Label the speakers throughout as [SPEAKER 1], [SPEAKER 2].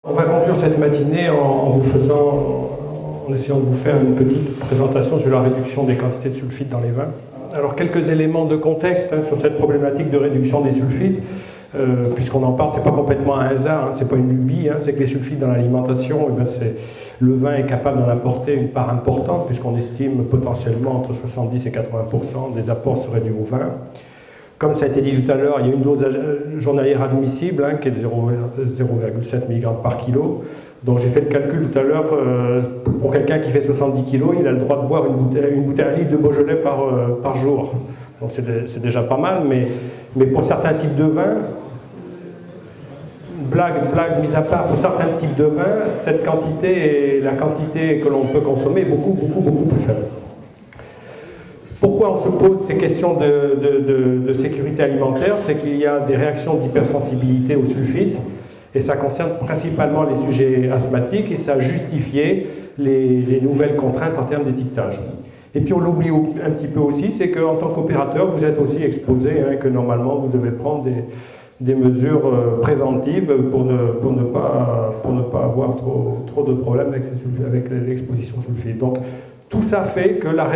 [SPEAKER 1] On va conclure cette matinée en essayant de vous faire une petite présentation sur la réduction des quantités de sulfite dans les vins. Alors quelques éléments de contexte sur cette problématique de réduction des sulfites, puisqu'on en parle, c'est pas complètement un hasard, c'est pas une lubie, c'est que les sulfites dans l'alimentation, le vin est capable d'en apporter une part importante, puisqu'on estime potentiellement entre 70 et 80% des apports seraient dus au vin. Comme ça a été dit tout à l'heure, il y a une dose journalière admissible qui est de 0,7 mg par kilo. Donc j'ai fait le calcul tout à l'heure, pour quelqu'un qui fait 70 kg, il a le droit de boire une bouteille à litre de Beaujolais par jour. Donc c'est déjà pas mal, mais pour certains types de vins, blague mise à part, pour certains types de vins, cette quantité et la quantité que l'on peut consommer est beaucoup plus faible. Pourquoi on se pose ces questions de sécurité alimentaire? C'est qu'il y a des réactions d'hypersensibilité au sulfite, et ça concerne principalement les sujets asthmatiques, et ça a justifié les nouvelles contraintes en termes d'étiquetage. Et puis on l'oublie un petit peu aussi, c'est qu'en tant qu'opérateur, vous êtes aussi exposé, que normalement vous devez prendre des mesures préventives pour ne pas avoir trop de problèmes avec l'exposition au sulfite. Donc, tout ça fait que la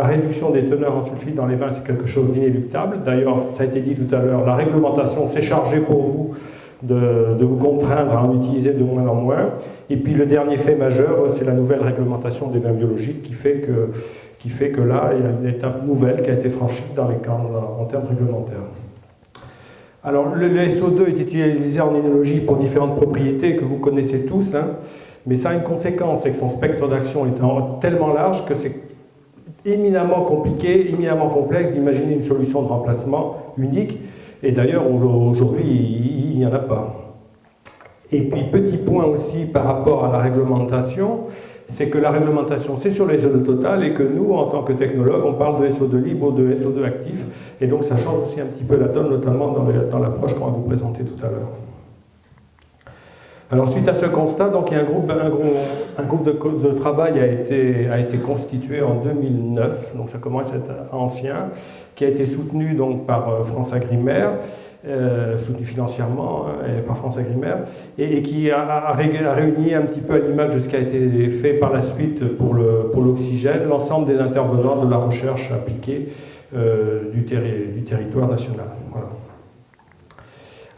[SPEAKER 1] réduction des teneurs en sulfite dans les vins, c'est quelque chose d'inéluctable. D'ailleurs, ça a été dit tout à l'heure, la réglementation s'est chargée pour vous de vous contraindre à en utiliser de moins en moins. Et puis le dernier fait majeur, c'est la nouvelle réglementation des vins biologiques qui fait que là, il y a une étape nouvelle qui a été franchie en termes réglementaires. Alors, le SO2 est utilisé en œnologie pour différentes propriétés que vous connaissez tous, mais ça a une conséquence, c'est que son spectre d'action est tellement large que c'est éminemment compliqué, éminemment complexe d'imaginer une solution de remplacement unique. Et d'ailleurs, aujourd'hui, il n'y en a pas. Et puis, petit point aussi par rapport à la réglementation, c'est que la réglementation, c'est sur les SO2 total, et que nous, en tant que technologues, on parle de SO2 libre ou de SO2 actif. Et donc, ça change aussi un petit peu la donne, notamment dans l'approche qu'on va vous présenter tout à l'heure. Alors, suite à ce constat, donc, il y a un groupe de travail a été constitué en 2009, donc ça commence à être ancien, qui a été soutenu donc, par France Agrimer, soutenu financièrement par France Agrimer, et qui a réuni un petit peu à l'image de ce qui a été fait par la suite pour l'oxygène, l'ensemble des intervenants de la recherche appliquée du territoire national. Voilà.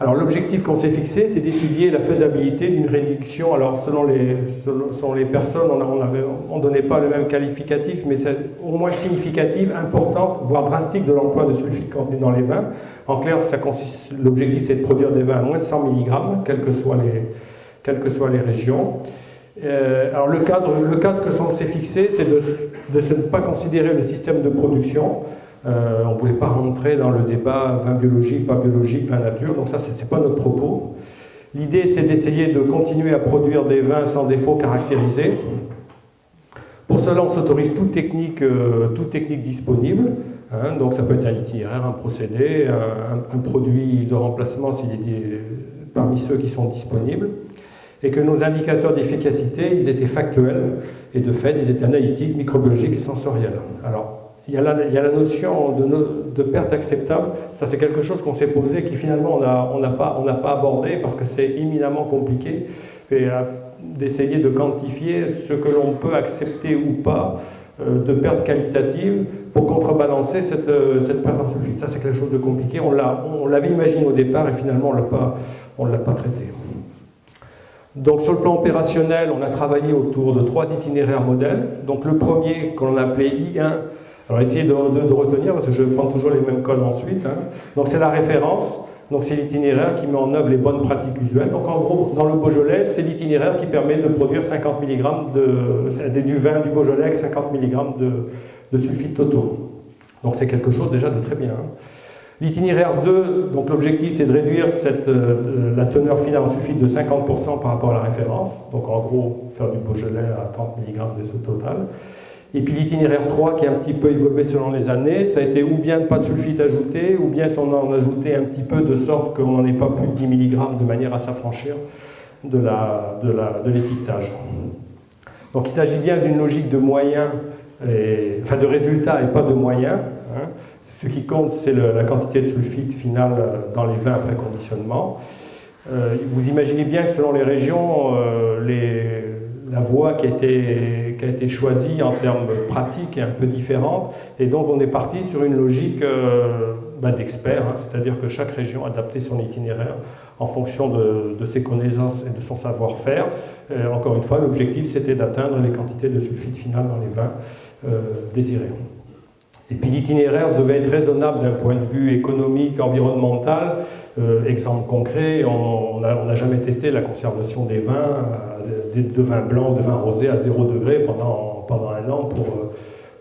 [SPEAKER 1] Alors l'objectif qu'on s'est fixé, c'est d'étudier la faisabilité d'une réduction. Alors selon les personnes, on ne donnait pas le même qualificatif, mais c'est au moins significative, importante, voire drastique de l'emploi de sulfite contenu dans les vins. En clair, l'objectif c'est de produire des vins à moins de 100 mg, quelles que soient les régions. Alors le cadre que s'est fixé, c'est de ne pas considérer le système de production. On ne voulait pas rentrer dans le débat vin biologique, pas biologique, vin nature, donc ça, ce n'est pas notre propos. L'idée, c'est d'essayer de continuer à produire des vins sans défaut caractérisés. Pour cela, on s'autorise toute technique disponible. Donc ça peut être un itinéraire, un procédé, un produit de remplacement parmi ceux qui sont disponibles. Et que nos indicateurs d'efficacité, ils étaient factuels, et de fait, ils étaient analytiques, microbiologiques et sensoriels. Alors, il y a la notion de perte acceptable. Ça, c'est quelque chose qu'on s'est posé, qui finalement, on n'a pas abordé, parce que c'est éminemment compliqué d'essayer de quantifier ce que l'on peut accepter ou pas de perte qualitative pour contrebalancer cette perte en sulfite. Ça, c'est quelque chose de compliqué. On l'avait imaginé au départ, et finalement, on ne l'a pas traité. Donc sur le plan opérationnel, on a travaillé autour de 3 itinéraires modèles. Donc le premier, qu'on appelait I1, alors essayez de retenir, parce que je prends toujours les mêmes codes ensuite. Donc c'est la référence, donc c'est l'itinéraire qui met en œuvre les bonnes pratiques usuelles. Donc en gros, dans le Beaujolais, c'est l'itinéraire qui permet de produire 50 mg du vin du Beaujolais avec 50 mg de sulfite totaux. Donc c'est quelque chose déjà de très bien. L'itinéraire 2, donc l'objectif c'est de réduire la teneur finale en sulfite de 50% par rapport à la référence. Donc en gros, faire du Beaujolais à 30 mg de SO total. Et puis l'itinéraire 3, qui a un petit peu évolué selon les années, ça a été ou bien pas de sulfite ajouté, ou bien si on en ajoutait un petit peu de sorte qu'on n'en ait pas plus de 10 mg de manière à s'affranchir de l'étiquetage. Donc il s'agit bien d'une logique de moyens, de résultats et pas de moyens. Ce qui compte, c'est la quantité de sulfite finale dans les vins après conditionnement. Vous imaginez bien que selon les régions, la voie qui a été choisie en termes pratiques est un peu différente. Et donc on est parti sur une logique d'experts, hein, c'est-à-dire que chaque région adaptait son itinéraire en fonction de ses connaissances et de son savoir-faire. Encore une fois, l'objectif c'était d'atteindre les quantités de sulfite final dans les vins désirés. Et puis l'itinéraire devait être raisonnable d'un point de vue économique, environnemental. Exemple concret, on n'a jamais testé la conservation des vins, de vins blancs, de vins rosés à 0 degré pendant un an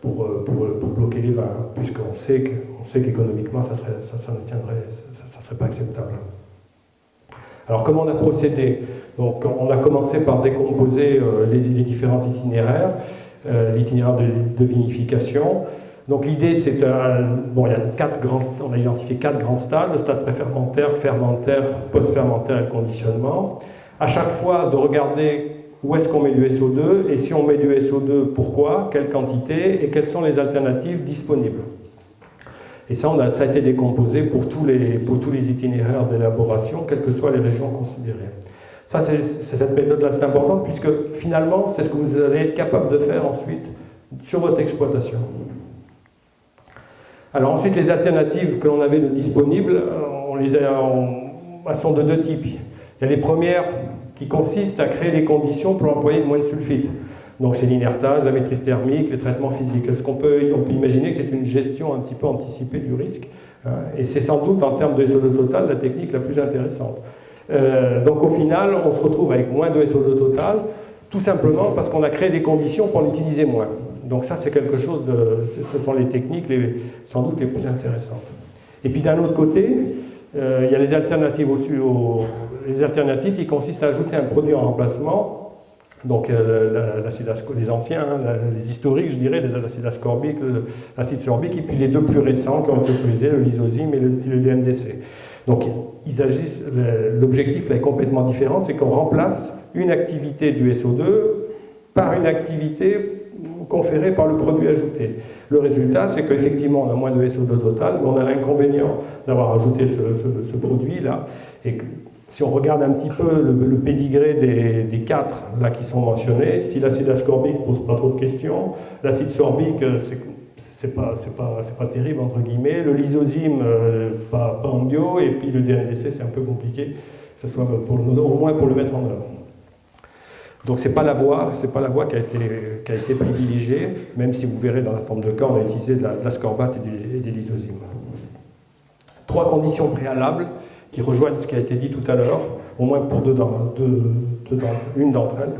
[SPEAKER 1] pour bloquer les vins, puisqu'on sait qu'économiquement ça ne serait pas acceptable. Alors comment on a procédé? Donc, on a commencé par décomposer les différents itinéraires, l'itinéraire de vinification. Donc l'idée, c'est il y a on a identifié 4 grands stades, le stade préfermentaire, fermentaire, post-fermentaire et le conditionnement. À chaque fois, de regarder où est-ce qu'on met du SO2, et si on met du SO2, pourquoi, quelle quantité, et quelles sont les alternatives disponibles. Et ça a été décomposé pour tous les itinéraires d'élaboration, quelles que soient les régions considérées. Ça, cette méthode-là, c'est important, puisque finalement, c'est ce que vous allez être capable de faire ensuite sur votre exploitation. Alors ensuite, les alternatives que l'on avait de disponibles, elles sont de 2 types. Il y a les premières qui consistent à créer les conditions pour employer moins de sulfite. Donc c'est l'inertage, la maîtrise thermique, les traitements physiques. On peut imaginer que c'est une gestion un petit peu anticipée du risque, hein, et c'est sans doute en termes de SO2 total la technique la plus intéressante. Donc au final, on se retrouve avec moins de SO2 total, tout simplement parce qu'on a créé des conditions pour en utiliser moins. Donc ça, c'est quelque chose ce sont les techniques sans doute les plus intéressantes. Et puis d'un autre côté, il y a les alternatives les alternatives qui consistent à ajouter un produit en remplacement. Donc les anciens, hein, les historiques, je dirais, l'acide ascorbique, l'acide sorbique, et puis les 2 plus récents qui ont été autorisés, le lysosime et le DMDC. Donc l'objectif là est complètement différent, c'est qu'on remplace une activité du SO2 par une activité conférée par le produit ajouté. Le résultat, c'est qu'effectivement, on a moins de SO2 total, mais on a l'inconvénient d'avoir ajouté ce produit-là. Et que, si on regarde un petit peu le pédigré des 4 là, qui sont mentionnés, si l'acide ascorbique ne pose pas trop de questions, l'acide sorbique, c'est pas terrible, entre guillemets, le lysosime, pas en bio, et puis le DMDC, c'est un peu compliqué, que ce soit au moins pour le mettre en œuvre. Donc c'est pas la voie qui a été privilégiée, même si vous verrez dans un certain nombre de cas, on a utilisé de l'ascorbate et des lysosymes. 3 conditions préalables qui rejoignent ce qui a été dit tout à l'heure, au moins pour une d'entre elles.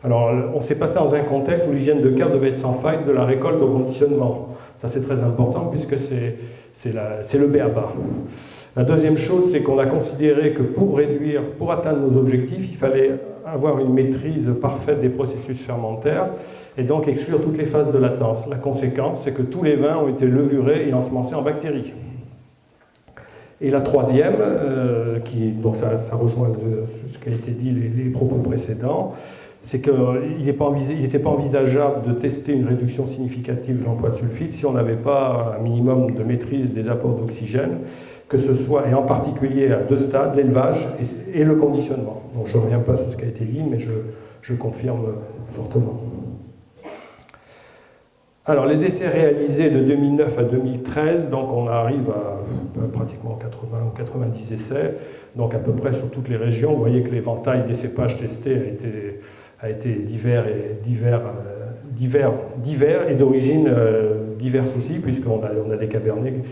[SPEAKER 1] Alors, on s'est passé dans un contexte où l'hygiène de cave devait être sans faille de la récolte au conditionnement. Ça, c'est très important puisque c'est le b.a.-ba. La deuxième chose, c'est qu'on a considéré que pour atteindre nos objectifs, il fallait avoir une maîtrise parfaite des processus fermentaires et donc exclure toutes les phases de latence. La conséquence, c'est que tous les vins ont été levurés et ensemencés en bactéries. Et la troisième, donc ça rejoint ce qui a été dit, les propos précédents, c'est qu'il n'était pas envisageable de tester une réduction significative de l'emploi de sulfite si on n'avait pas un minimum de maîtrise des apports d'oxygène, que ce soit, et en particulier à 2 stades, l'élevage et le conditionnement. Donc je ne reviens pas sur ce qui a été dit, mais je confirme fortement. Alors les essais réalisés de 2009 à 2013, donc on arrive à pratiquement 80 ou 90 essais, donc à peu près sur toutes les régions. Vous voyez que l'éventail des cépages testés a été divers et d'origine diverses aussi, puisqu'on a des cabernets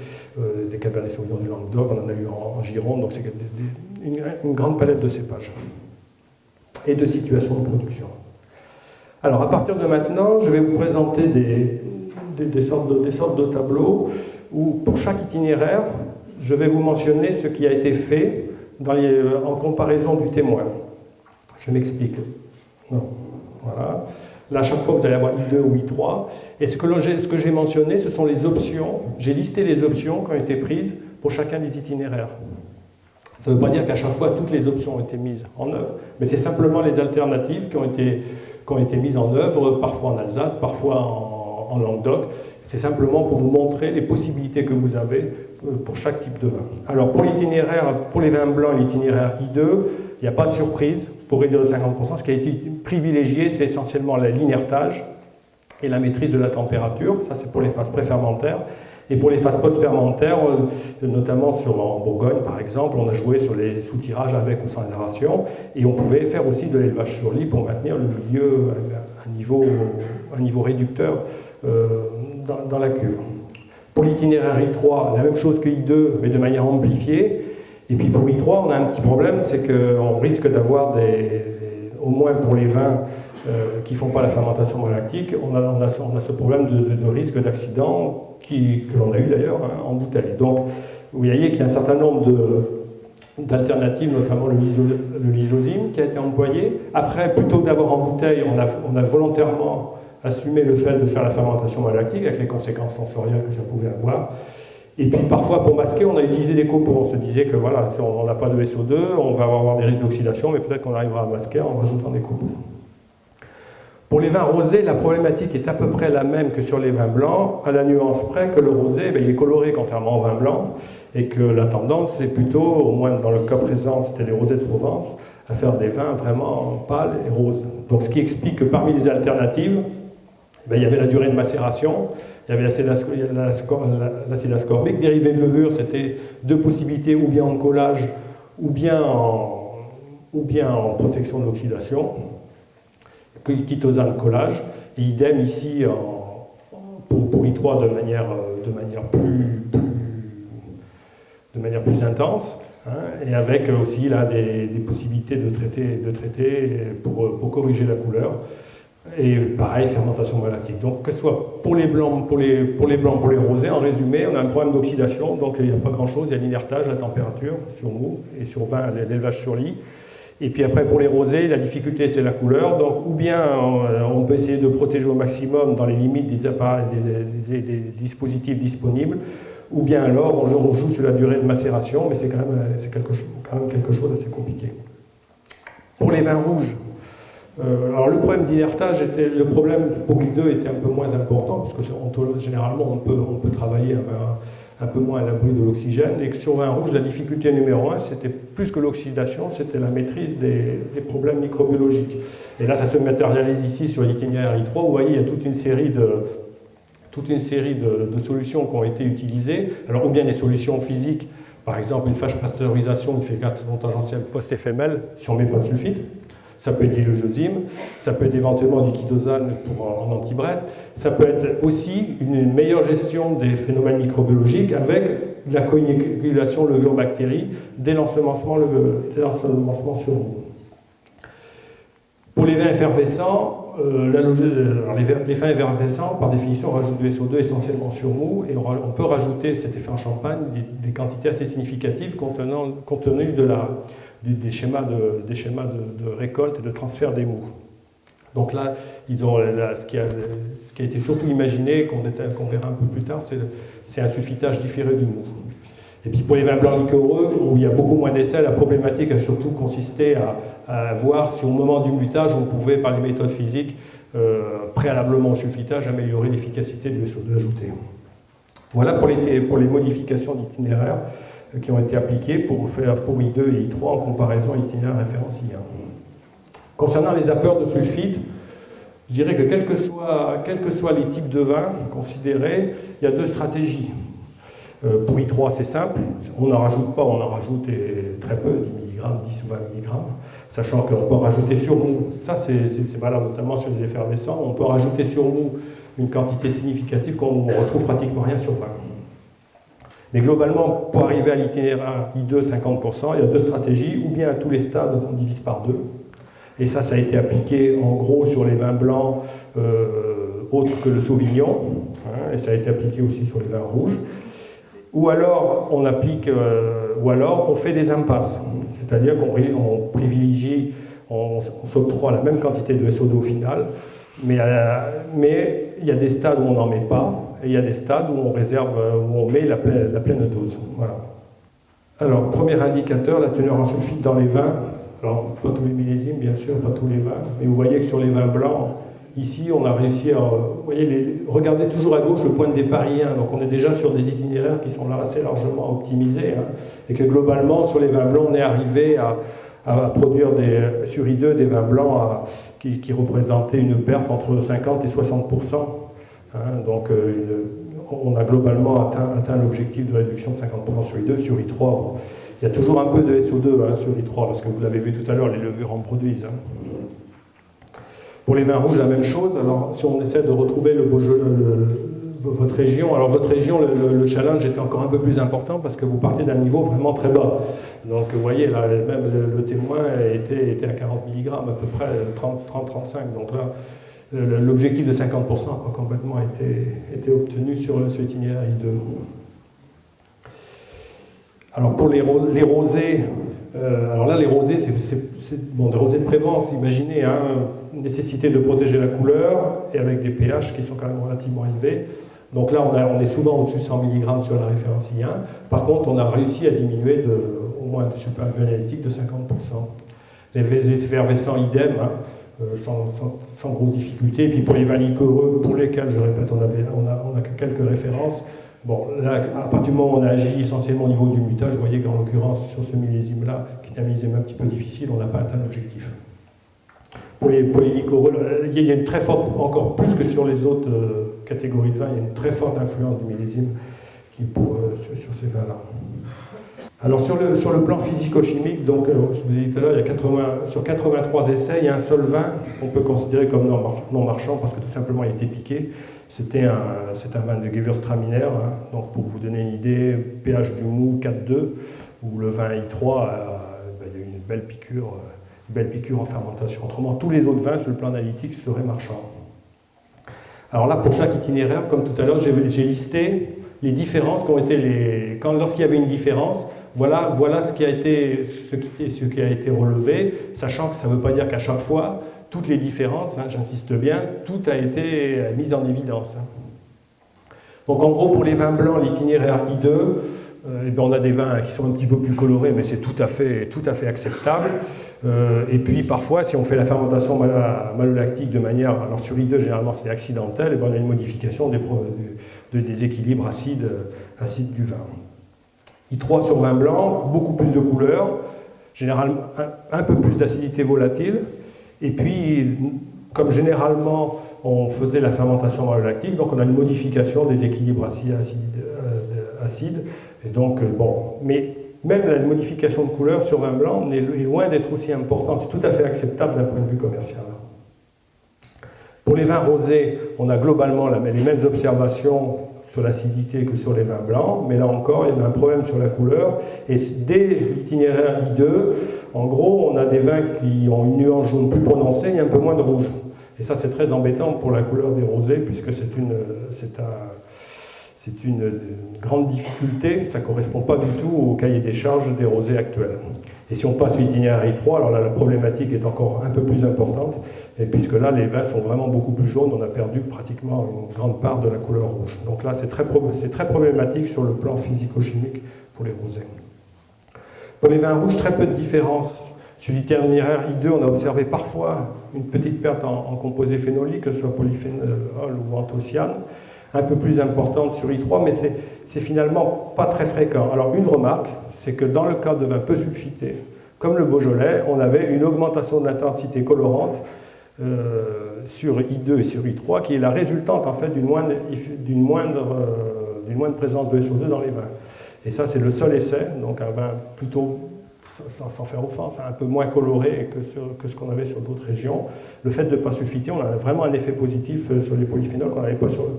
[SPEAKER 1] sauvignon du Languedoc, on en a eu en Gironde, donc c'est une grande palette de cépages et de situations de production. Alors à partir de maintenant, je vais vous présenter des sortes de tableaux où pour chaque itinéraire, je vais vous mentionner ce qui a été fait en comparaison du témoin. Je m'explique. Voilà. Là, à chaque fois, vous allez avoir I2 ou I3. Et ce que j'ai mentionné, ce sont les options. J'ai listé les options qui ont été prises pour chacun des itinéraires. Ça ne veut pas dire qu'à chaque fois, toutes les options ont été mises en œuvre, mais c'est simplement les alternatives qui ont été mises en œuvre, parfois en Alsace, parfois en Languedoc. C'est simplement pour vous montrer les possibilités que vous avez pour chaque type de vin. Alors pour l'itinéraire, pour les vins blancs, l'itinéraire I2, il n'y a pas de surprise pour réduire de 50%. Ce qui a été privilégié, c'est essentiellement l'inertage et la maîtrise de la température. Ça, c'est pour les phases préfermentaires. Et pour les phases post-fermentaires, notamment en Bourgogne, par exemple, on a joué sur les sous-tirages avec ou sans aération. Et on pouvait faire aussi de l'élevage sur lit pour maintenir le milieu à un niveau réducteur dans la cuve. Pour l'itinéraire I3, la même chose que I2, mais de manière amplifiée. Et puis pour I3, on a un petit problème, c'est qu'on risque d'avoir au moins pour les vins qui ne font pas la fermentation malolactique, on a ce problème de risque d'accident que l'on a eu d'ailleurs en bouteille. Donc vous voyez qu'il y a un certain nombre d'alternatives, notamment le lysosime qui a été employé. Après, plutôt que d'avoir en bouteille, on a volontairement assumé le fait de faire la fermentation malolactique avec les conséquences sensorielles que ça pouvait avoir. Et puis parfois, pour masquer, on a utilisé des copeaux. On se disait que voilà, si on n'a pas de SO2, on va avoir des risques d'oxydation, mais peut-être qu'on arrivera à masquer en rajoutant des copeaux. Pour les vins rosés, la problématique est à peu près la même que sur les vins blancs, à la nuance près que le rosé, il est coloré contrairement au vin blanc, et que la tendance est plutôt, au moins dans le cas présent, c'était les rosés de Provence, à faire des vins vraiment pâles et roses. Donc ce qui explique que parmi les alternatives, il y avait la durée de macération, il y avait l'acide ascorbique, dérivé de levure, c'était deux possibilités, ou bien en collage, ou bien en protection de l'oxydation. Chitosane collage, et idem ici pour I3 de manière plus intense, et avec aussi là, des possibilités de traiter pour corriger la couleur. Et pareil, fermentation malolactique. Donc que ce soit pour les blancs, pour les rosés, en résumé, on a un problème d'oxydation, donc il n'y a pas grand-chose, il y a l'inertage, la température sur mou, et sur vin, l'élevage sur lit. Et puis après, pour les rosés, la difficulté, c'est la couleur. Donc, ou bien on peut essayer de protéger au maximum dans les limites des dispositifs disponibles, ou bien alors on joue sur la durée de macération, mais c'est quand même quelque chose d'assez compliqué. Pour les vins rouges, alors le problème d'inertage, le problème pour I2 était un peu moins important, parce que généralement on peut travailler un peu moins à l'abri de l'oxygène, et que sur vin rouge, la difficulté numéro 1, c'était plus que l'oxydation, c'était la maîtrise des problèmes microbiologiques. Et là, ça se matérialise ici sur l'itinéraire I3, vous voyez, il y a toute une série de solutions qui ont été utilisées, alors ou bien des solutions physiques, par exemple une phase pasteurisation, une fécondation tangentielle post-FML, si on ne met pas de sulfite. Ça peut être l'ilososime, ça peut être éventuellement du chitosane en antibrette, ça peut être aussi une meilleure gestion des phénomènes microbiologiques avec la coagulation levure-bactéries dès l'ensemencement sur mou. Pour les vins effervescents, les vins effervescents, par définition, rajoutent du SO2 essentiellement sur mou, et on peut rajouter cet effet en champagne des quantités assez significatives compte tenu des schémas de récolte et de transfert des mous. Donc là, ce qui a été surtout imaginé, qu'on verra un peu plus tard, c'est un sulfitage différé du mou. Et puis pour les vins blancs liquoreux, où il y a beaucoup moins d'essais, la problématique a surtout consisté à voir si au moment du mutage, on pouvait, par les méthodes physiques, préalablement au sulfitage, améliorer l'efficacité du SO2 ajouté. Voilà pour les modifications d'itinéraire qui ont été appliquées pour faire pour I2 et I3 en comparaison à l'itinéraire référence I1. Concernant les appeurs de sulfite, je dirais que quels que soient les types de vins considérés, il y a deux stratégies. Pour I3, c'est simple, on n'en rajoute pas, on en rajoute très peu, 10 mg, 10 ou 20 mg, sachant qu'on peut rajouter sur mou, ça c'est valable notamment sur les effervescents, on peut rajouter sur mou une quantité significative qu'on ne retrouve pratiquement rien sur vin. Mais globalement, pour arriver à l'itinéraire I2 50%, il y a deux stratégies, ou bien à tous les stades, on divise par deux. Et ça a été appliqué en gros sur les vins blancs autres que le Sauvignon, et ça a été appliqué aussi sur les vins rouges. Ou alors on fait des impasses, c'est-à-dire qu'on privilégie, on s'octroie la même quantité de SO2 au final, mais il y a des stades où on n'en met pas, et il y a des stades où on réserve, où on met la pleine dose. Voilà. Alors, premier indicateur, la teneur en sulfite dans les vins. Alors, pas tous les millésimes, bien sûr, pas tous les vins, mais vous voyez que sur les vins blancs, Ici, on a réussi à... Vous voyez, regardez toujours à gauche le point de départ I1. Donc on est déjà sur des itinéraires qui sont là assez largement optimisés. Hein, et que globalement, sur les vins blancs, on est arrivé à produire sur I2 des vins blancs qui représentaient une perte entre 50 et 60%. Hein, donc on a globalement atteint l'objectif de réduction de 50% sur I2. Sur I3, bon, il y a toujours un peu de SO2 hein, sur I3, parce que vous l'avez vu tout à l'heure, les levures en produisent. Hein. Pour les vins rouges, la même chose. Alors, si on essaie de retrouver votre région, alors votre région, le challenge était encore un peu plus important parce que vous partez d'un niveau vraiment très bas. Donc, vous voyez, là, même le témoin était à 40 mg, à peu près 30-35. Donc là, l'objectif de 50% n'a pas complètement été obtenu sur ce itinéraire I2. Alors, pour les rosés, alors là, les rosés, c'est bon, des rosés de Prévence, imaginez, hein, nécessité de protéger la couleur, et avec des pH qui sont quand même relativement élevés. Donc là, on est souvent au-dessus de 100 mg sur la référence I1. Par contre, on a réussi à diminuer au moins de supervision analytique de 50%. Les effervescents, idem, hein, sans grosse difficulté. Et puis pour les vins liquoreux, pour lesquels, je répète, on a quelques références. Bon, là, à partir du moment où on a agi essentiellement au niveau du mutage, vous voyez qu'en l'occurrence, sur ce millésime-là, qui est un millésime un petit peu difficile, on n'a pas atteint l'objectif. Pour les liquoreux, il y a une très forte, encore plus que sur les autres catégories de vins, il y a une très forte influence du millésime sur ces vins-là. Alors sur le plan physico-chimique, donc je vous ai dit tout à l'heure, sur 83 essais, il y a un seul vin qu'on peut considérer comme non marchand parce que tout simplement il a été piqué. C'est un vin de Gewürztraminer, hein, donc pour vous donner une idée, pH du mou 4,2, où le vin I3 il y a eu une belle piqûre en fermentation. Autrement, tous les autres vins sur le plan analytique seraient marchands. Alors là, pour chaque itinéraire, comme tout à l'heure, j'ai listé les différences qui ont été lorsqu'il y avait une différence. Voilà ce qui a été relevé, sachant que ça ne veut pas dire qu'à chaque fois, toutes les différences, hein, j'insiste bien, tout a été mis en évidence. Hein. Donc en gros, pour les vins blancs, l'itinéraire I2, on a des vins qui sont un petit peu plus colorés, mais c'est tout à fait acceptable. Et puis parfois, si on fait la fermentation malolactique de manière, alors sur I2 généralement c'est accidentel, on a une modification des équilibres acides du vin. I3 sur vin blanc, beaucoup plus de couleurs, généralement un peu plus d'acidité volatile, et puis comme généralement on faisait la fermentation malolactique, donc on a une modification des équilibres acides, et donc bon, mais même la modification de couleur sur vin blanc est loin d'être aussi importante, c'est tout à fait acceptable d'un point de vue commercial. Pour les vins rosés, on a globalement les mêmes observations sur l'acidité que sur les vins blancs, mais là encore, il y a un problème sur la couleur. Et dès l'itinéraire I2, en gros, on a des vins qui ont une nuance jaune plus prononcée, il y a un peu moins de rouge. Et ça, c'est très embêtant pour la couleur des rosés, puisque c'est une grande difficulté, ça ne correspond pas du tout au cahier des charges des rosés actuels. Et si on passe l'itinéraire I3, alors là, la problématique est encore un peu plus importante, et puisque là, les vins sont vraiment beaucoup plus jaunes, on a perdu pratiquement une grande part de la couleur rouge. Donc là, c'est très problématique sur le plan physico-chimique pour les rosés. Pour les vins rouges, très peu de différence. Sur l'itinéraire I2, on a observé parfois une petite perte en composés phénoliques, que ce soit polyphénol ou anthocyane, un peu plus importante sur I3, mais c'est finalement pas très fréquent. Alors une remarque, c'est que dans le cas de vins peu sulfités, comme le Beaujolais, on avait une augmentation de l'intensité colorante sur I2 et sur I3, qui est la résultante en fait d'une moindre présence de SO2 dans les vins. Et ça, c'est le seul essai, donc un vin plutôt, sans faire offense, un peu moins coloré que ce qu'on avait sur d'autres régions. Le fait de ne pas sulfiter, on a vraiment un effet positif sur les polyphénols qu'on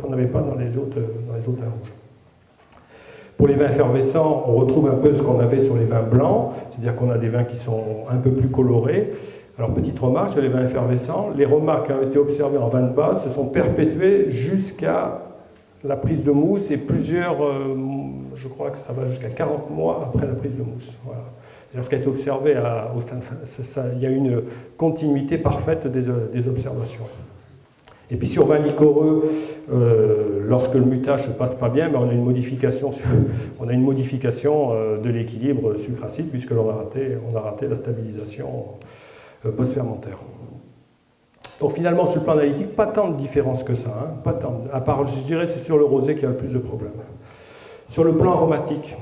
[SPEAKER 1] n'avait pas dans les autres vins rouges. Pour les vins effervescents, on retrouve un peu ce qu'on avait sur les vins blancs, c'est-à-dire qu'on a des vins qui sont un peu plus colorés. Alors, petite remarque sur les vins effervescents, les remarques qui ont été observées en vin de base se sont perpétuées jusqu'à la prise de mousse et plusieurs, je crois que ça va jusqu'à 40 mois après la prise de mousse. Voilà. Ce qui a été observé au stade, il y a une continuité parfaite des observations. Et puis sur vin liquoreux, lorsque le mutage ne se passe pas bien, on a une modification de l'équilibre sucre-acide, puisque l'on a raté la stabilisation post-fermentaire. Donc finalement, sur le plan analytique, pas tant de différence que ça, hein, pas tant. À part, je dirais, c'est sur le rosé qu'il y a le plus de problèmes. Sur le plan aromatique,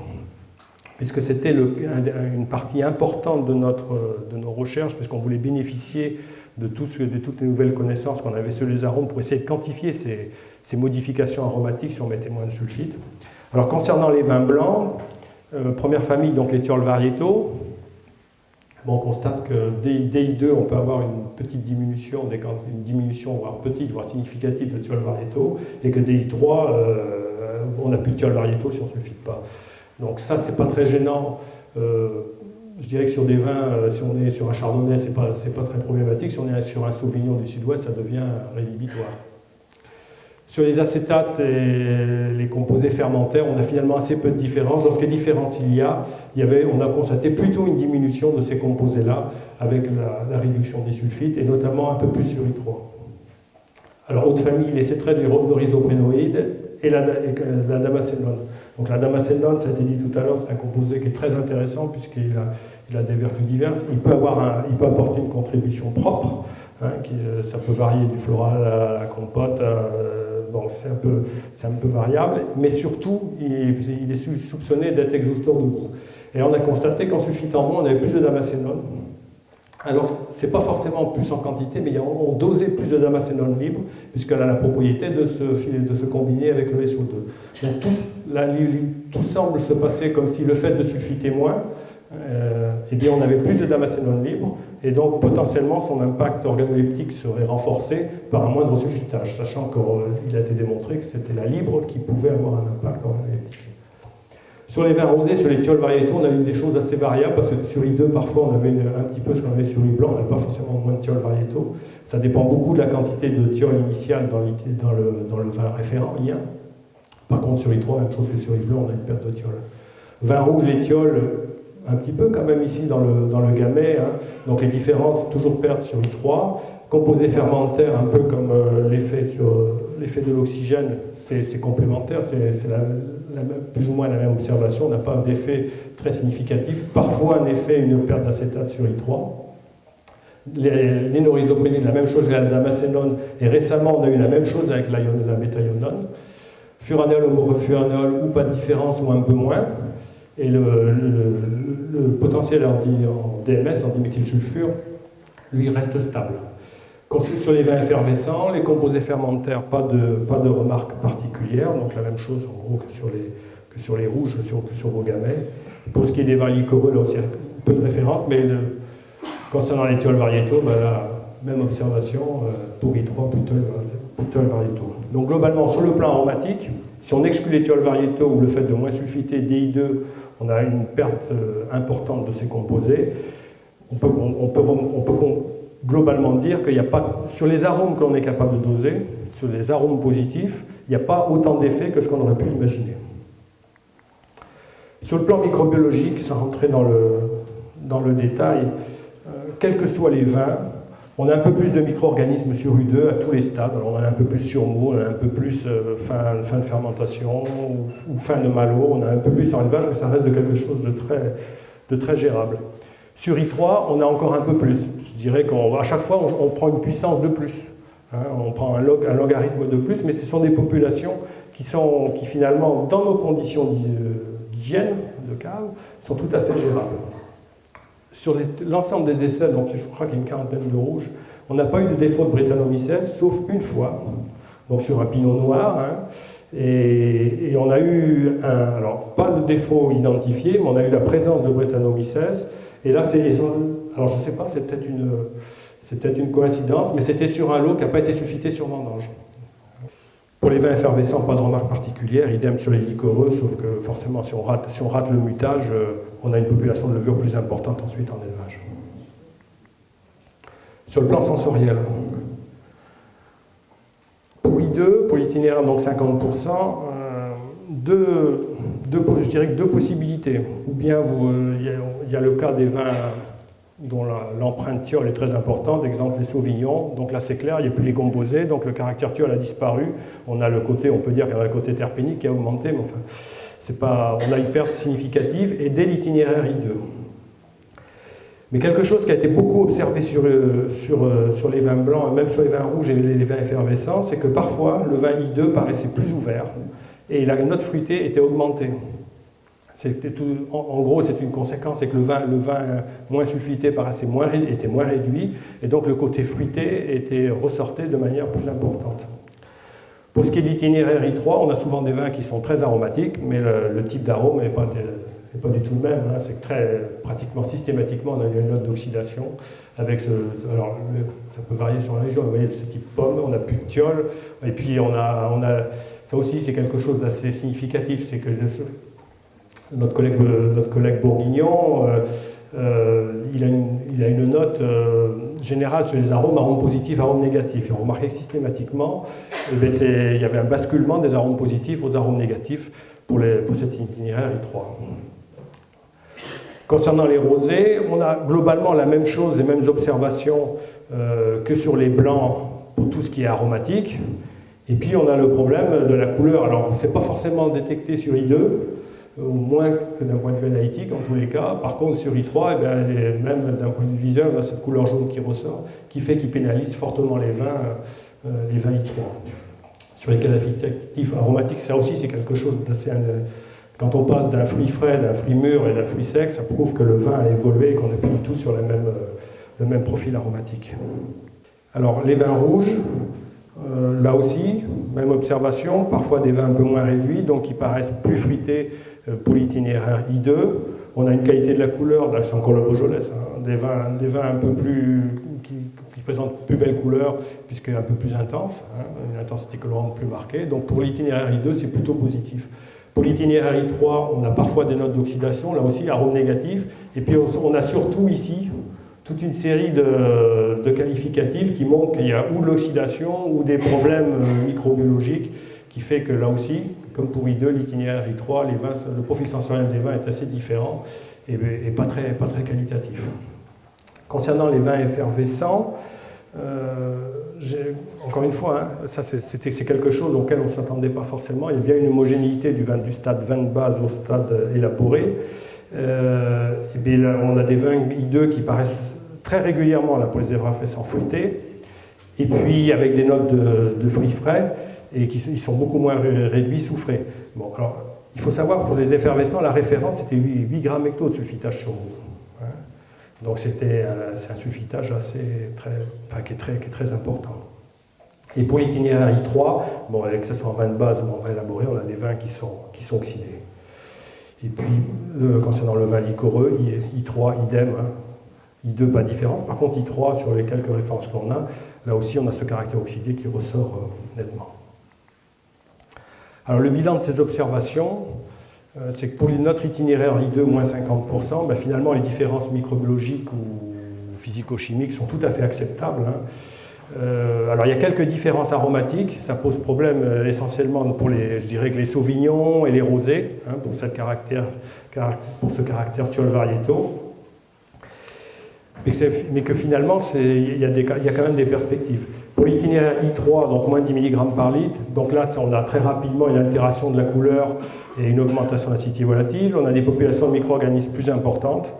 [SPEAKER 1] puisque c'était une partie importante de nos recherches, puisqu'on voulait bénéficier de toutes les nouvelles connaissances qu'on avait sur les arômes pour essayer de quantifier ces modifications aromatiques si on mettait moins de sulfite. Alors concernant les vins blancs, première famille, donc les thiols variétaux, bon, on constate que DI2, on peut avoir une petite diminution, voire petite, voire significative de thiols variétaux, et que DI3, on n'a plus de thiols variétaux si on ne sulfite pas. Donc ça, c'est pas très gênant. Je dirais que sur des vins, si on est sur un chardonnay, c'est pas très problématique. Si on est sur un sauvignon du sud-ouest, ça devient rédhibitoire. Sur les acétates et les composés fermentaires, on a finalement assez peu de différences. Lorsqu'il y a différence on a constaté plutôt une diminution de ces composés-là avec la réduction des sulfites, et notamment un peu plus sur I3. Alors, autre famille, les cétrets du rhizoprénoïde et la damascénone. Donc la damascénone, ça a été dit tout à l'heure, c'est un composé qui est très intéressant puisqu'il a des vertus diverses. Il peut apporter une contribution propre, hein, ça peut varier du floral à la compote, bon, c'est un peu variable, mais surtout, il est soupçonné d'être exhausteur de goût. Et on a constaté qu'en sulfitant moins, on avait plus de damascénone. Alors, ce n'est pas forcément plus en quantité, mais on dosait plus de damascénone libre, puisqu'elle a la propriété de se combiner avec le SO2. Donc tout semble se passer comme si le fait de sulfiter moins, eh bien on avait plus de damascénone libre, et donc potentiellement son impact organoleptique serait renforcé par un moindre sulfitage, sachant qu'il a été démontré que c'était la libre qui pouvait avoir un impact organoleptique. Sur les vins rosés, sur les thiols variétaux, on a eu des choses assez variables, parce que sur I2, parfois, on avait un petit peu ce qu'on avait sur I blanc, on n'avait pas forcément moins de thiols variétaux. Ça dépend beaucoup de la quantité de thiols initial dans le vin référent, I1. Par contre, sur I3, même chose que sur I blanc, on a une perte de thiols. Vin rouge, les thiols, un petit peu quand même ici dans le gamay, hein. Donc les différences, toujours perte sur I3. Composés fermentaires, un peu comme l'effet de l'oxygène, c'est complémentaire, c'est plus ou moins la même observation, on n'a pas d'effet très significatif. Parfois un effet, une perte d'acétate sur I3. Les norizoprénides, la même chose avec la damascénone, et récemment on a eu la même chose avec la méthionine. Furanol, homofuranol, ou pas de différence, ou un peu moins. Et le potentiel en DMS, en diméthylsulfure, lui reste stable. Sur les vins effervescents, les composés fermentaires, pas de remarques particulières, donc la même chose en gros que sur les rouges, que sur vos gamay. Pour ce qui est des vins liquoreux, là aussi, un peu de référence, mais concernant les thiols variétaux, ben là, même observation pour I3, plutôt variétaux. Donc globalement, sur le plan aromatique, si on exclut les thiols variétaux ou le fait de moins sulfiter DI2, on a une perte importante de ces composés. On peut globalement dire qu'il n'y a pas, sur les arômes que l'on est capable de doser, sur les arômes positifs, il n'y a pas autant d'effets que ce qu'on aurait pu imaginer. Sur le plan microbiologique, sans rentrer dans le détail, quels que soient les vins, on a un peu plus de micro-organismes sur U2 à tous les stades. Alors on en a un peu plus sur mou, on a un peu plus fin de fermentation ou fin de malo, on a un peu plus en élevage, mais ça reste de quelque chose de très gérable. Sur I3, on a encore un peu plus. Je dirais qu'à chaque fois, on prend une puissance de plus. Hein, on prend un logarithme de plus, mais ce sont des populations qui finalement, dans nos conditions d'hygiène, de cave, sont tout à fait gérables. Sur l'ensemble des essais, donc je crois qu'il y a une quarantaine de rouges, on n'a pas eu de défaut de Brettanomyces, sauf une fois, donc sur un pinot noir. Hein, et on a eu, alors pas de défaut identifié, mais on a eu la présence de Brettanomyces. Et là, alors je ne sais pas, c'est peut-être une coïncidence, mais c'était sur un lot qui n'a pas été sulfité sur vendange. Pour les vins effervescents, pas de remarque particulière, idem sur les liquoreux, sauf que forcément, si on rate le mutage, on a une population de levure plus importante ensuite en élevage. Sur le plan sensoriel, pour I2, pour l'itinéraire, donc 50%, je dirais que deux possibilités. Ou bien il y a le cas des vins dont l'empreinte thiol est très importante, exemple les sauvignons. Donc là c'est clair, il n'y a plus les composés, donc le caractère thiol a disparu. On peut dire qu'il y a le côté terpénique qui a augmenté, mais enfin, on a une perte significative, et dès l'itinéraire I2. Mais quelque chose qui a été beaucoup observé sur les vins blancs, et même sur les vins rouges et les vins effervescents, c'est que parfois le vin I2 paraissait plus ouvert et la note fruitée était augmentée. En gros, c'est une conséquence, c'est que le vin moins sulfité était moins réduit, et donc le côté fruité ressortait de manière plus importante. Pour ce qui est de l'itinéraire I3, on a souvent des vins qui sont très aromatiques, mais le type d'arôme n'est pas du tout le même. Hein. C'est pratiquement systématiquement, on a une note d'oxydation avec alors, ça peut varier sur la région. Vous voyez, ce type pomme, on a plus de thiol, et puis on a ça aussi, c'est quelque chose d'assez significatif, c'est que notre collègue bourguignon, il a une note générale sur les arômes positifs, arômes négatifs. Et on remarquait que systématiquement, il y avait un basculement des arômes positifs aux arômes négatifs pour cet itinéraire I3. Concernant les rosés, on a globalement la même chose, les mêmes observations que sur les blancs pour tout ce qui est aromatique. Et puis on a le problème de la couleur. Alors ce n'est pas forcément détecté sur I2, au moins que d'un point de vue analytique en tous les cas. Par contre sur I3, même d'un point de vue visuel, on a cette couleur jaune qui ressort, qui fait qu'il pénalise fortement les vins I3. Sur les qualificatifs aromatiques, ça aussi c'est quelque chose d'assez... Quand on passe d'un fruit frais, d'un fruit mûr et d'un fruit sec, ça prouve que le vin a évolué et qu'on n'est plus du tout sur le même profil aromatique. Alors les vins rouges, là aussi, même observation, parfois des vins un peu moins réduits, donc qui paraissent plus fruités pour l'itinéraire I2. On a une qualité de la couleur, là c'est encore le Beaujolais, hein, des vins un peu plus... qui présentent plus belle couleur, puisque un peu plus intense, hein, une intensité colorante plus marquée. Donc pour l'itinéraire I2, c'est plutôt positif. Pour l'itinéraire I3, on a parfois des notes d'oxydation, là aussi arôme négatif, et puis on a surtout ici toute une série de qualificatifs qui montrent qu'il y a ou de l'oxydation ou des problèmes microbiologiques, qui fait que là aussi, comme pour I2, l'itinéraire I3, le profil sensoriel des vins est assez différent et pas très qualitatif. Concernant les vins effervescents, encore une fois, hein, c'est quelque chose auquel on ne s'attendait pas forcément. Il y a bien une homogénéité du stade vin de base au stade élaboré. Et bien là, on a des vins I2 qui paraissent très régulièrement là, pour les effervescents fruités, et puis avec des notes de fruits frais, et ils sont beaucoup moins réduits soufrés. Bon, alors, il faut savoir, pour les effervescents, la référence était 8 grammes hecto de sulfitage sur eau. Hein. Donc c'est un sulfitage qui est très important. Et pour l'itinéraire I3, bon, que ce soit en vin de base ou en vin élaboré, on a des vins qui sont oxydés. Et puis, concernant le vin liquoreux, I3, idem, hein. I2, pas de différence. Par contre, I3, sur les quelques références qu'on a, là aussi, on a ce caractère oxydé qui ressort nettement. Alors, le bilan de ces observations, c'est que pour notre itinéraire I2, moins 50%, ben, finalement, les différences microbiologiques ou physico-chimiques sont tout à fait acceptables. Hein. Alors il y a quelques différences aromatiques, ça pose problème essentiellement pour je dirais que les sauvignons et les rosés, hein, pour ce caractère thiol variétaux, mais que finalement il y a quand même des perspectives. Pour l'itinéraire I3, donc moins 10 mg par litre, donc là on a très rapidement une altération de la couleur et une augmentation de l'acidité volatile, on a des populations de micro-organismes plus importantes.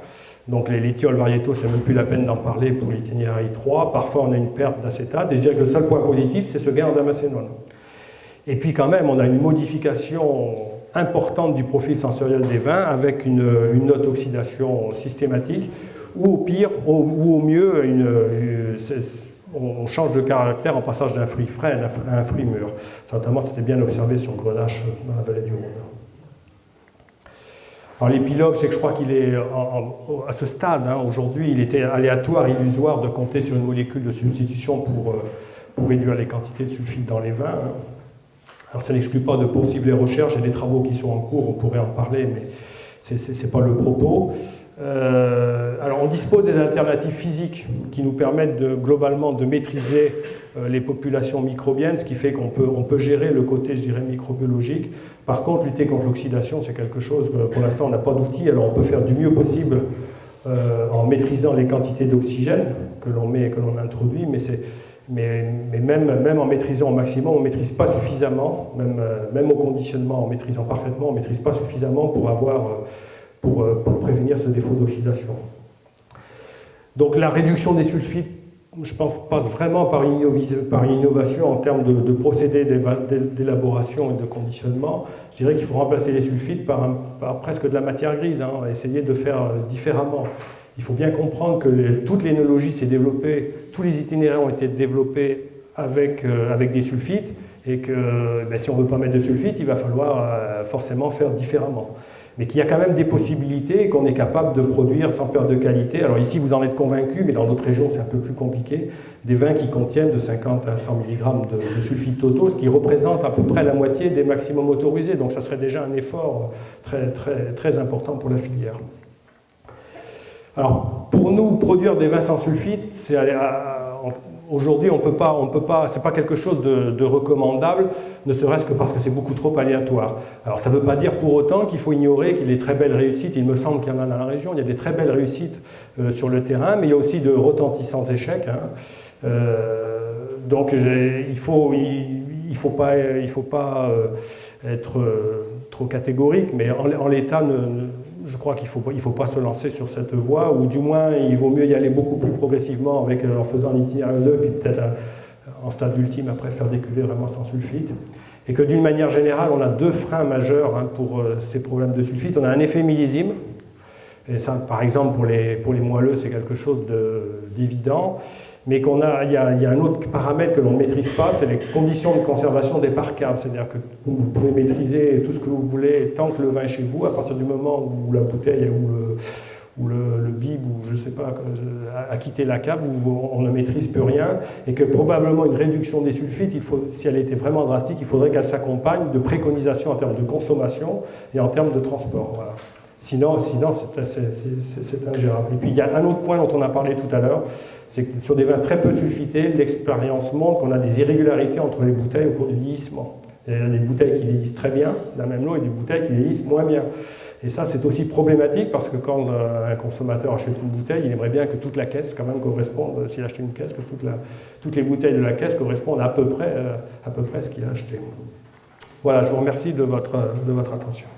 [SPEAKER 1] Donc les thiols variétaux, c'est même plus la peine d'en parler pour l'itinéraire I3. Parfois, on a une perte d'acétate. Et je dirais que le seul point positif, c'est ce gain en damacénone. Et puis quand même, on a une modification importante du profil sensoriel des vins avec une note d'oxydation systématique, ou au pire, ou au mieux, on change de caractère en passage d'un fruit frais à un fruit mûr. Ça, notamment, c'était bien observé sur Grenache dans la vallée du Rhône. Alors l'épilogue, c'est que je crois qu'il est, à ce stade, hein, aujourd'hui, il était aléatoire, illusoire de compter sur une molécule de substitution pour réduire les quantités de sulfite dans les vins. Hein. Alors ça n'exclut pas de poursuivre les recherches, il y a des travaux qui sont en cours, on pourrait en parler, mais ce n'est pas le propos. Alors on dispose des alternatives physiques qui nous permettent globalement de maîtriser les populations microbiennes, ce qui fait qu'on peut gérer le côté, je dirais, microbiologique. Par contre, lutter contre l'oxydation, c'est quelque chose que pour l'instant on n'a pas d'outils, alors on peut faire du mieux possible en maîtrisant les quantités d'oxygène que l'on met et que l'on introduit, mais même en maîtrisant au maximum, on ne maîtrise pas suffisamment, même au conditionnement, en maîtrisant parfaitement, on ne maîtrise pas suffisamment pour prévenir ce défaut d'oxydation. Donc la réduction des sulfites, je pense, passe vraiment par une innovation en termes de procédés d'élaboration et de conditionnement. Je dirais qu'il faut remplacer les sulfites par presque de la matière grise, hein, essayer de faire différemment. Il faut bien comprendre que toute l'énologie s'est développée, tous les itinéraires ont été développés avec des sulfites, et que si on ne veut pas mettre de sulfite, il va falloir forcément faire différemment. Mais qu'il y a quand même des possibilités qu'on est capable de produire sans perte de qualité. Alors ici, vous en êtes convaincus, mais dans d'autres régions, c'est un peu plus compliqué. Des vins qui contiennent de 50 à 100 mg de sulfite totaux, ce qui représente à peu près la moitié des maximums autorisés. Donc ça serait déjà un effort très important pour la filière. Alors, pour nous, produire des vins sans sulfite, aujourd'hui, on peut pas, c'est pas quelque chose de recommandable, ne serait-ce que parce que c'est beaucoup trop aléatoire. Alors, ça ne veut pas dire pour autant qu'il faut ignorer qu'il y a des très belles réussites. Il me semble qu'il y en a dans la région. Il y a des très belles réussites sur le terrain, mais il y a aussi de retentissants échecs. Hein. Donc, il faut pas être trop catégorique, mais en l'état, je crois qu'il ne faut pas se lancer sur cette voie, ou du moins il vaut mieux y aller beaucoup plus progressivement en faisant un itinéraire 2, puis peut-être en stade ultime après faire des cuvées vraiment sans sulfite. Et que d'une manière générale, on a deux freins majeurs pour ces problèmes de sulfite. On a un effet millésime, et ça par exemple pour les moelleux c'est quelque chose d'évident, mais il y a un autre paramètre que l'on ne maîtrise pas, c'est les conditions de conservation des parcaves. C'est-à-dire que vous pouvez maîtriser tout ce que vous voulez tant que le vin est chez vous, à partir du moment où la bouteille ou le bib, ou je ne sais pas, a quitté la cave, on ne maîtrise plus rien, et que probablement une réduction des sulfites, si elle était vraiment drastique, il faudrait qu'elle s'accompagne de préconisations en termes de consommation et en termes de transport. Voilà. Sinon c'est ingérable. Et puis il y a un autre point dont on a parlé tout à l'heure, c'est que sur des vins très peu sulfités, l'expérience montre qu'on a des irrégularités entre les bouteilles au cours du vieillissement. Il y a des bouteilles qui vieillissent très bien, la même lot, et des bouteilles qui vieillissent moins bien. Et ça, c'est aussi problématique parce que quand un consommateur achète une bouteille, il aimerait bien que toute la caisse quand même corresponde, s'il achète une caisse, que toutes les bouteilles de la caisse correspondent à peu près à ce qu'il a acheté. Voilà, je vous remercie de votre attention.